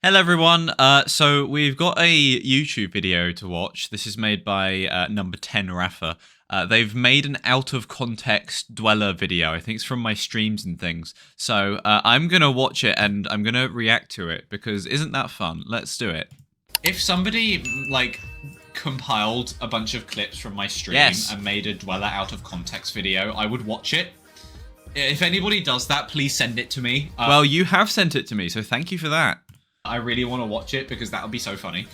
Hello everyone, so we've got a YouTube video to watch. This is made by number 10 Rafa. They've made an out of context dweller video. I think it's from my streams and things. So I'm going to watch it and I'm going to react to it because isn't that fun? Let's do it. If somebody compiled a bunch of clips from my stream and made a dweller out of context video, I would watch it. If anybody does that, please send it to me. Well, you have sent it to me, so thank you for that. I really want to watch it because that would be so funny.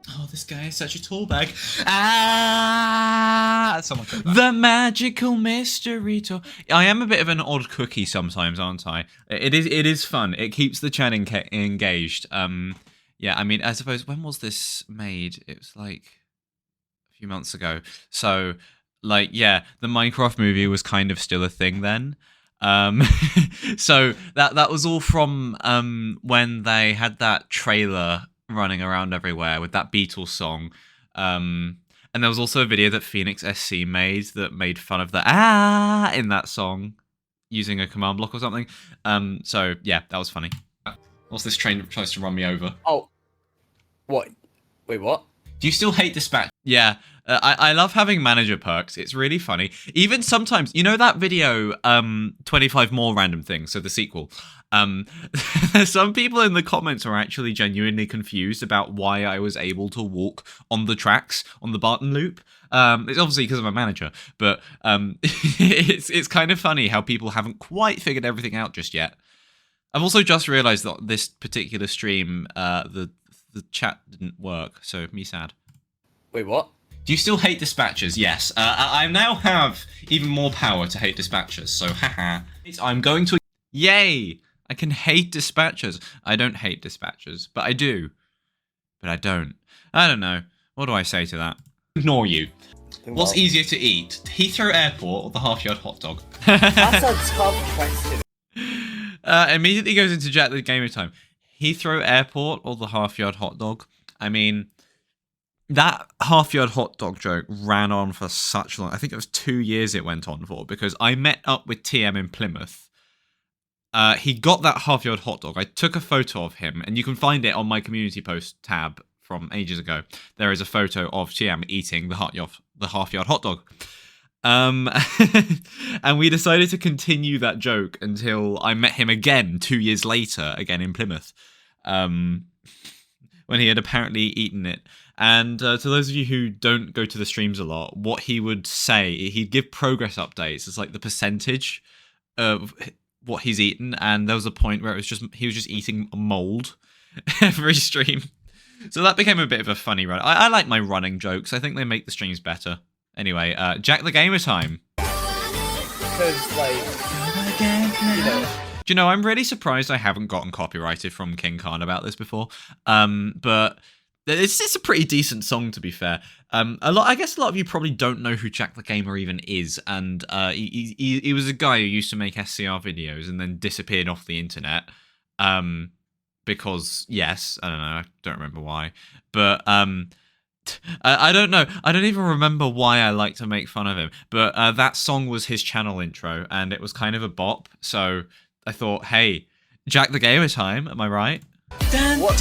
Oh, this guy is such a tall bag. Ah! Someone clip that. The magical mystery tour. I am a bit of an odd cookie sometimes, aren't I? It is fun. It keeps the chat engaged. Yeah, I mean, I suppose, when was this made? It was like a few months ago. So, like, yeah, the Minecraft movie was kind of still a thing then. So that was all from when they had that trailer running around everywhere with that Beatles song, and there was also a video that Phoenix SC made that made fun of the in that song using a command block or something. So yeah, that was funny. What's this train tries to run me over? Oh, what? Wait, what? Do you still hate Dispatch? Yeah, I love having manager perks. It's really funny. Even sometimes, you know that video, 25 more random things, so the sequel. Some people in the comments are actually genuinely confused about why I was able to walk on the tracks on the Barton loop. It's obviously because I'm a manager, but it's kind of funny how people haven't quite figured everything out just yet. I've also just realised that this particular stream, the chat didn't work, so me sad. Wait, what? Do you still hate dispatchers? Yes. I now have even more power to hate dispatchers, so haha. I'm going to... Yay! I can hate dispatchers. I don't hate dispatchers, but I do. But I don't. I don't know. What do I say to that? Ignore you. What's easier to eat? Heathrow Airport or the half-yard hot dog? That's a tough question. Immediately goes into Jack the Gamer time. Heathrow Airport or the half-yard hot dog? I mean, that half-yard hot dog joke ran on for such long. I think it was 2 years it went on for, because I met up with TM in Plymouth. He got that half-yard hot dog. I took a photo of him, and you can find it on my community post tab from ages ago. There is a photo of TM eating the half-yard hot dog. And we decided to continue that joke until I met him again 2 years later, again in Plymouth, when he had apparently eaten it. And to those of you who don't go to the streams a lot, what he would say, he'd give progress updates. It's like the percentage of what he's eaten, and there was a point where he was just eating mold every stream. So that became a bit of a funny run. I like my running jokes. I think they make the streams better. Anyway, Jack the Gamer time. Because, like, you know. Do you know, I'm really surprised I haven't gotten copyrighted from King Khan about this before. But it's a pretty decent song, to be fair. I guess a lot of you probably don't know who Jack the Gamer even is, and he was a guy who used to make SCR videos and then disappeared off the internet. Because, yes, I don't know, I don't remember why. But, I don't know. I don't even remember why I like to make fun of him. But that song was his channel intro, and it was kind of a bop. So I thought, hey, Jack the Gamer time, am I right? Yeah, just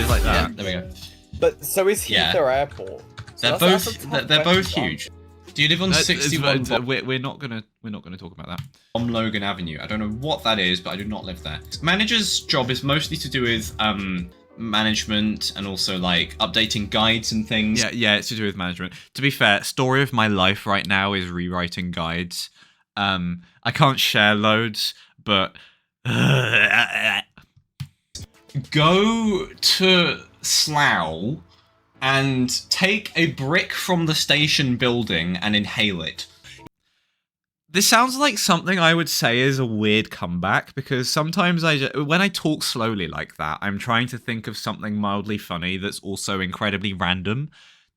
like that. Yeah, there we go. But so is Heathrow Airport. So they're both huge. Do you live on 61? We're not gonna talk about that. On Logan Avenue. I don't know what that is, but I do not live there. Manager's job is mostly to do with management and also like updating guides and things. Yeah, it's to do with management. To be fair, story of my life right now is rewriting guides. I can't share loads, but go to Slough and take a brick from the station building and inhale it. This sounds like something I would say is a weird comeback, because sometimes when I talk slowly like that, I'm trying to think of something mildly funny that's also incredibly random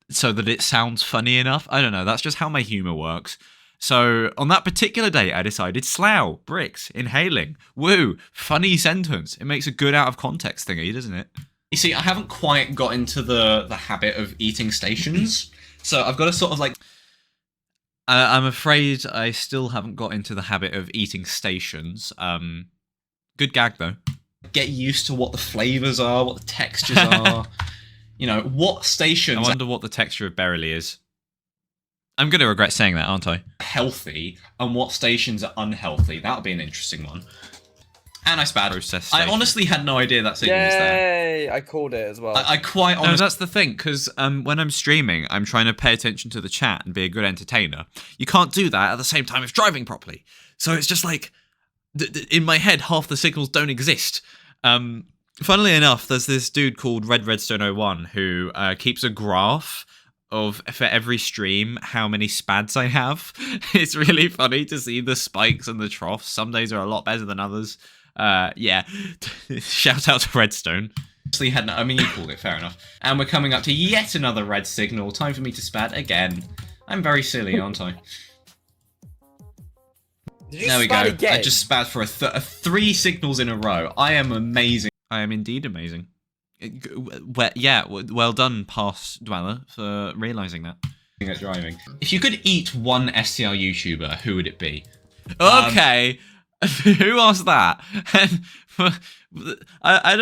so that it sounds funny enough. I don't know, that's just how my humor works. So on that particular day, I decided Slough, bricks, inhaling, woo, funny sentence. It makes a good out of context thingy, doesn't it? You see, I haven't quite got into the habit of eating stations, so I've got to sort of like... I'm afraid I still haven't got into the habit of eating stations. Good gag, though. like get used to what the flavors are, what the textures are. You know, what stations... I wonder what the texture of berylli is. I'm going to regret saying that, aren't I? ...healthy, and what stations are unhealthy. That would be an interesting one. And I spad. I honestly had no idea that signal was there. Yay! I called it as well. I quite honestly... No, that's the thing, because when I'm streaming, I'm trying to pay attention to the chat and be a good entertainer. You can't do that at the same time as driving properly. So it's just like, in my head, half the signals don't exist. Funnily enough, there's this dude called Redstone01 who keeps a graph of, for every stream, how many spads I have. It's really funny to see the spikes and the troughs. Some days are a lot better than others. Yeah, shout out to Redstone. I mean, you called it, fair enough. And we're coming up to yet another red signal. Time for me to spad again. I'm very silly, aren't I? There we go. Again? I just spat for 3 signals in a row. I am amazing. I am indeed amazing. Well done, Pass Dweller, for realising that. At driving. If you could eat one SCR YouTuber, who would it be? Okay, who asked that? I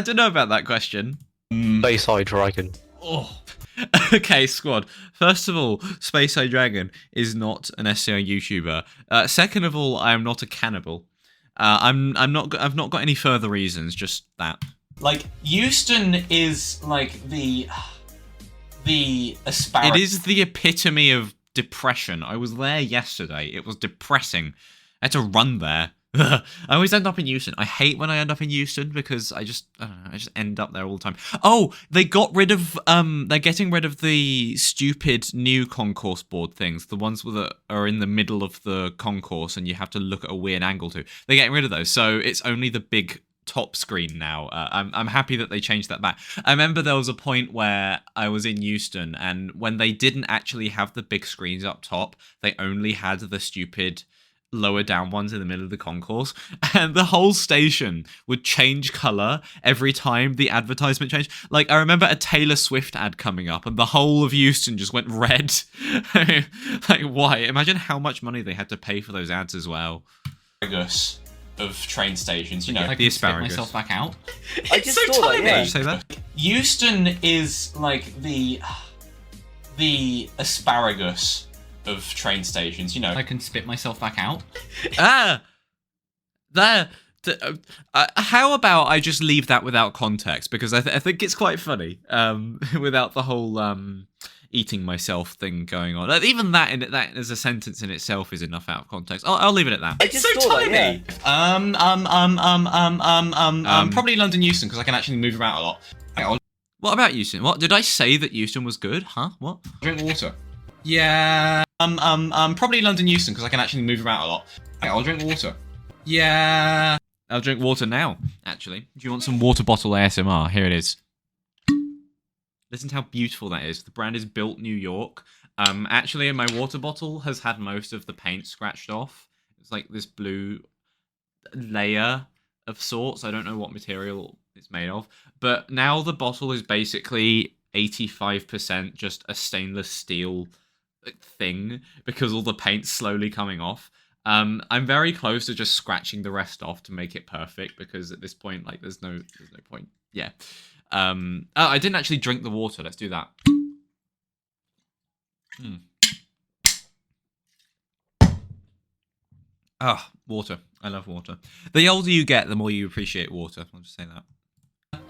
don't know about that question. Space Eye Dragon. Oh. Okay, squad. First of all, Space Eye Dragon is not an SCR YouTuber. Second of all, I am not a cannibal. I've not got any further reasons. Just that. Like Houston is like the asparagus. It is the epitome of depression. I was there yesterday. It was depressing. I had to run there. I always end up in Houston. I hate when I end up in Houston because I just end up there all the time. Oh, they got rid of they're getting rid of the stupid new concourse board things, the ones that are in the middle of the concourse and you have to look at a weird angle to. They're getting rid of those, so it's only the big top screen now. I'm happy that they changed that back. I remember there was a point where I was in Houston and when they didn't actually have the big screens up top, they only had the stupid lower down ones in the middle of the concourse, and the whole station would change color every time the advertisement changed. Like, I remember a Taylor Swift ad coming up and the whole of Houston just went red. Like, why? Imagine how much money they had to pay for those ads as well. Asparagus of train stations, you know. Like the asparagus. Myself back out. I just so thought that, yeah. Did you say that? Houston is like the asparagus of train stations, you know. I can spit myself back out. How about I just leave that without context, because I think it's quite funny without the whole eating myself thing going on. Even that as a sentence in itself is enough out of context. I'll leave it at that. It's so tiny. That, yeah. Probably London Euston, because I can actually move around a lot. What about Euston? What did I say that Euston was good? Huh? What? Drink water. Yeah. Probably London Euston, because I can actually move around a lot. I'll drink water. Yeah. I'll drink water now, actually. Do you want some water bottle ASMR? Here it is. Listen to how beautiful that is. The brand is Built New York. Actually, my water bottle has had most of the paint scratched off. It's like this blue layer of sorts. I don't know what material it's made of. But now the bottle is basically 85% just a stainless steel thing because all the paint's slowly coming off. I'm very close to just scratching the rest off to make it perfect, because at this point, like, there's no point. Yeah. Oh, I didn't actually drink the water. Let's do that. Ah, water. I love water. The older you get, the more you appreciate water. I'll just say that.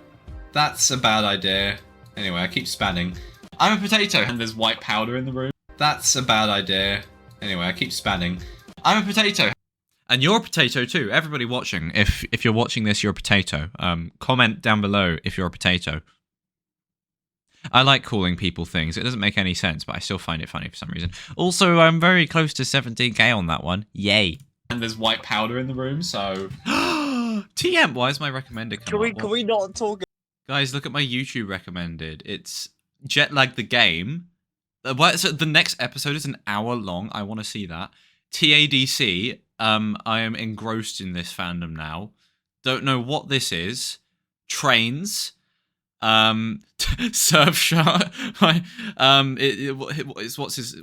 That's a bad idea. Anyway, I keep spanning. I'm a potato and there's white powder in the room. That's a bad idea. Anyway, I keep spanning. I'm a potato. And you're a potato too. Everybody watching, if you're watching this, you're a potato. Comment down below if you're a potato. I like calling people things. It doesn't make any sense, but I still find it funny for some reason. Also, I'm very close to 17k on that one. Yay. And there's white powder in the room, so... TM, why is my recommended come up? Can we not talk? Guys, look at my YouTube recommended. It's Jetlag the Game. So the next episode is an hour long. I want to see that. TADC. I am engrossed in this fandom now. Don't know what this is. Trains. Surfshark.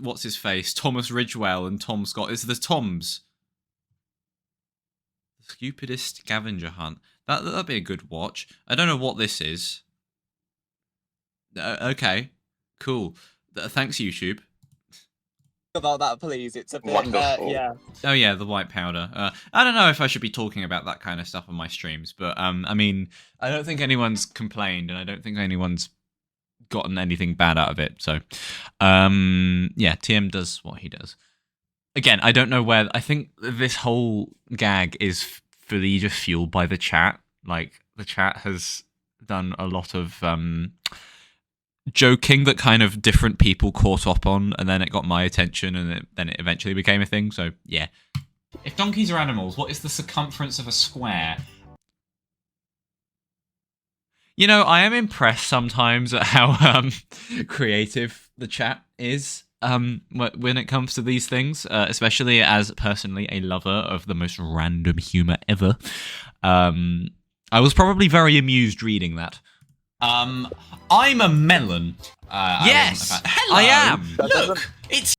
What's his face? Thomas Ridgewell and Tom Scott. It's the Toms. Stupidest scavenger hunt. That'd be a good watch. I don't know what this is. Okay, cool. Thanks, YouTube. About that, please. It's a bit. Wonderful. Yeah. Oh yeah, the white powder. I don't know if I should be talking about that kind of stuff on my streams, but I mean, I don't think anyone's complained, and I don't think anyone's gotten anything bad out of it. So, yeah, TM does what he does. Again, I don't know where. I think this whole gag is fully just fueled by the chat. Like the chat has done a lot of joking that kind of different people caught up on, and then it got my attention, and then it eventually became a thing. So yeah. If donkeys are animals, what is the circumference of a square? You know, I am impressed sometimes at how creative the chat is when it comes to these things, especially as personally a lover of the most random humor ever. I was probably very amused reading that. I'm a melon. Yes, Hello. I am. Look, it's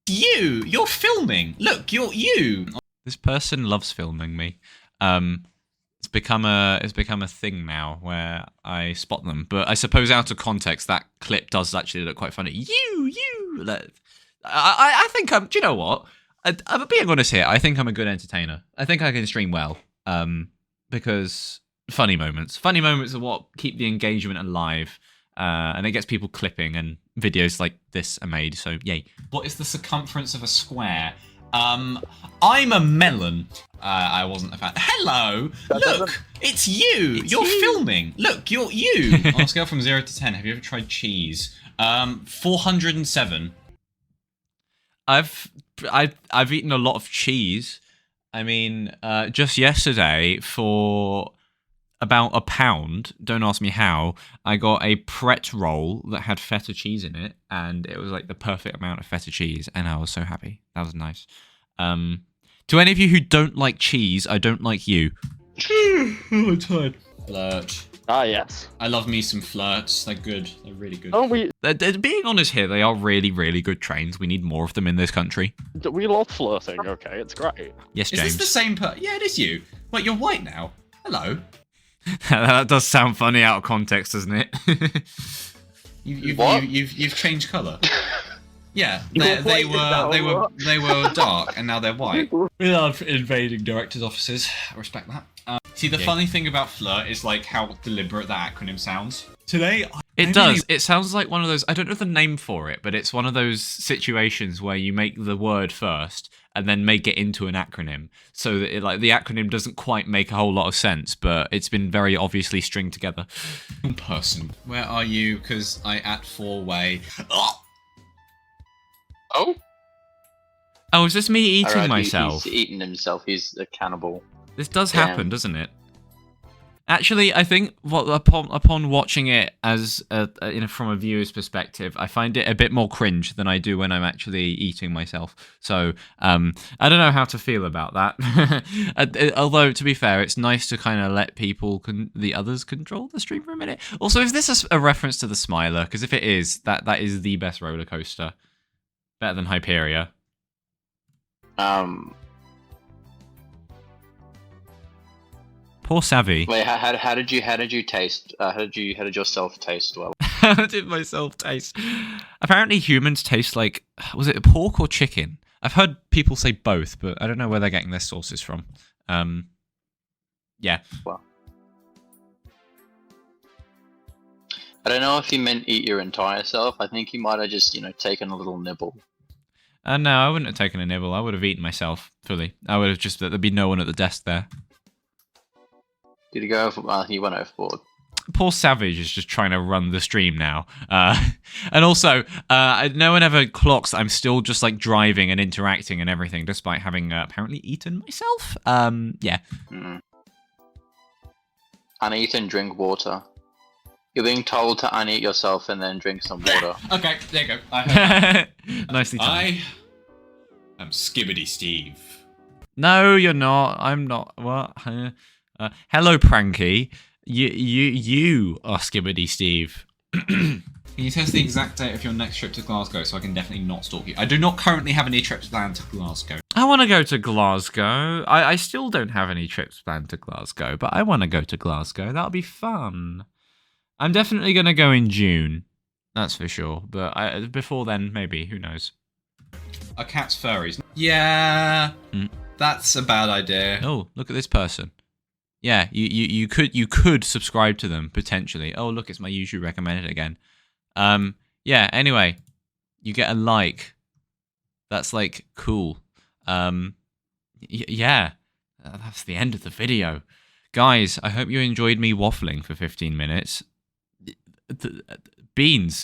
you. You're filming. Look, you're you. This person loves filming me. It's become a thing now where I spot them. But I suppose out of context, that clip does actually look quite funny. You. I think I'm. Do you know what? I'm being honest here. I think I'm a good entertainer. I think I can stream well. Because funny moments are what keep the engagement alive, and it gets people clipping, and videos like this are made. So yay! What is the circumference of a square? I'm a melon. I wasn't a fan. Hello. Look, it's you. You're filming. Look, you're you. On a scale from 0 to 10, have you ever tried cheese? 407. I've eaten a lot of cheese. I mean, just yesterday for about £1, don't ask me how, I got a Pret roll that had feta cheese in it, and it was like the perfect amount of feta cheese, and I was so happy. That was nice. To any of you who don't like cheese, I don't like you. I'm tired. Flirt. Ah, yes. I love me some flirts. They're good. They're really good. Don't we? Being honest here, they are really, really good trains. We need more of them in this country. We love flirting. Okay, it's great. Yes, Is James. this the same Yeah, it is you. Wait, you're white now. Hello. That does sound funny out of context, doesn't it? You've changed colour. Yeah, they were dark and now they're white. We love invading directors' offices. I respect that. See, the funny thing about flirt is like how deliberate that acronym sounds. Today, It does. It sounds like one of those. I don't know the name for it, but it's one of those situations where you make the word first and then make it into an acronym, so that like the acronym doesn't quite make a whole lot of sense, but it's been very obviously stringed together. Person, where are you? Because I at 4-way. Oh? Oh, is this me eating Alright, myself? He's eating himself. He's a cannibal. This does Damn. happen, doesn't it? Actually, I think upon watching it as from a viewer's perspective, I find it a bit more cringe than I do when I'm actually eating myself. So I don't know how to feel about that. Although to be fair, it's nice to kind of let people the others control the stream for a minute. Also, is this a reference to the Smiler? Because if it is, that is the best roller coaster, better than Hyperia. Poor Savvy. Wait, how did you taste? How did yourself taste? Well, How did myself taste? Apparently humans taste like, was it pork or chicken? I've heard people say both, but I don't know where they're getting their sources from. Yeah. well. I don't know if he meant eat your entire self. I think he might have just, taken a little nibble. No, I wouldn't have taken a nibble. I would have eaten myself fully. I would have just, there'd be no one at the desk there. Did he go over? Well, he went overboard. Poor Savage is just trying to run the stream now. And also, no one ever clocks that I'm still just like driving and interacting and everything, despite having apparently eaten myself. Yeah. Uneat and drink water. You're being told to uneat yourself and then drink some water. Okay, there you go. I heard that. Nicely done. I am Skibbity Steve. No, you're not. I'm not. What? Hello, Pranky. You are Skibbity Steve. Can you test the exact date of your next trip to Glasgow so I can definitely not stalk you? I do not currently have any trips planned to Glasgow. I want to go to Glasgow. I still don't have any trips planned to Glasgow, but I want to go to Glasgow. That'll be fun. I'm definitely going to go in June. That's for sure. But before then, maybe. Who knows? A cat's furries. Yeah, that's a bad idea. Oh, look at this person. Yeah, you could subscribe to them potentially. Oh, look, it's my usually recommended again. Yeah. Anyway, you get a like. That's like cool. Yeah. That's the end of the video, guys. I hope you enjoyed me waffling for 15 minutes. Beans.